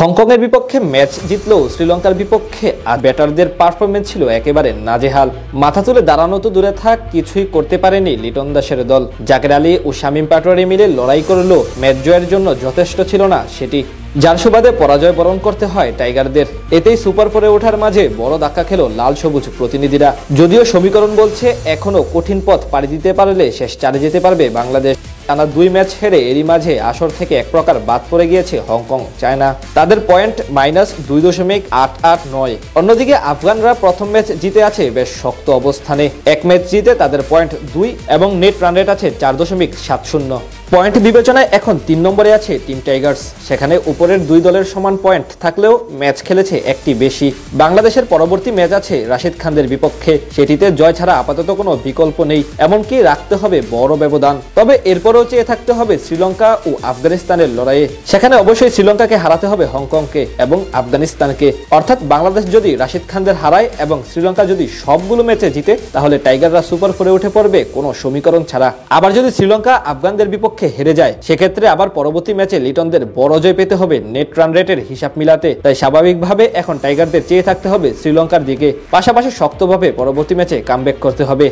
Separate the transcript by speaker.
Speaker 1: হংকংয়ের বিপক্ষে ম্যাচ জিতলেও শ্রীলঙ্কার বিপক্ষে ব্যাটারদের পারফরমেন্স ছিল একেবারে নাজেহাল। মাথা তুলে দাঁড়ানো তো দূরে থাক, কিছুই করতে পারেনি লিটন দাসের দল। জাকের আলী ও শামীম পাটোয়ারি মিলে লড়াই করলেও ম্যাচ জয়ের জন্য যথেষ্ট ছিল না সেটি, যার সুবাদে পরাজয় বরণ করতে হয় টাইগারদের। এতেই সুপার ফোরে ওঠার মাঝে বড় ধাক্কা খেল লাল সবুজ প্রতিনিধিরা। যদিও সমীকরণ বলছে এখনো কঠিন পথ পাড়ি দিতে পারলে শেষ চারে যেতে পারবে বাংলাদেশ। টানা 2 ম্যাচ হেরে এরই মাঝে আসর থেকে এক প্রকার বাদ পড়ে গিয়েছে হংকং। চায়না তাদের পয়েন্ট -2.889। অন্যদিকে আফগানরা প্রথম ম্যাচ জিতে আছে বেশ শক্ত অবস্থানে। এক ম্যাচ জিতে তাদের পয়েন্ট 2 এবং নেট রান রেট আছে 4.70। পয়েন্ট বিবেচনায় এখন 3 নম্বরে আছে টিম টাইগার্স। সেখানে উপরের দুই দলের সমান পয়েন্ট থাকলেও ম্যাচ খেলেছে একটি বেশি। বাংলাদেশের পরবর্তী ম্যাচ আছে রাশিদ খানদের বিপক্ষে। সেটিতে জয় ছাড়া আপাতত কোনো বিকল্প নেই, এমনকি রাখতে হবে বড় ব্যবধান। তবে এরপরেও চেয়ে থাকতে হবে শ্রীলঙ্কা ও আফগানিস্তানের লড়াইয়ে। সেখানে অবশ্যই শ্রীলঙ্কাকে হারাতে হবে হংকংকে এবং আফগানিস্তানকে। অর্থাৎ বাংলাদেশ যদি রাশিদ খানদের হারায় এবং শ্রীলঙ্কা যদি সবগুলো ম্যাচে জিতে, তাহলে টাইগাররা সুপার ফোরে উঠে পড়বে কোনো সমীকরণ ছাড়া। আবার যদি শ্রীলঙ্কা আফগানদের বিপক্ষে হেরে যায়, সেক্ষেত্রে আবার পরবর্তী ম্যাচে লিটনদের বড় জয় পেতে হবে নেট রান রেটের হিসাব মিলাতে। তাই স্বাভাবিকভাবে এখন টাইগারদের চেয়ে থাকতে হবে শ্রীলঙ্কার দিকে, পাশাপাশি শক্তভাবে পরবর্তী ম্যাচে কামব্যাক করতে হবে।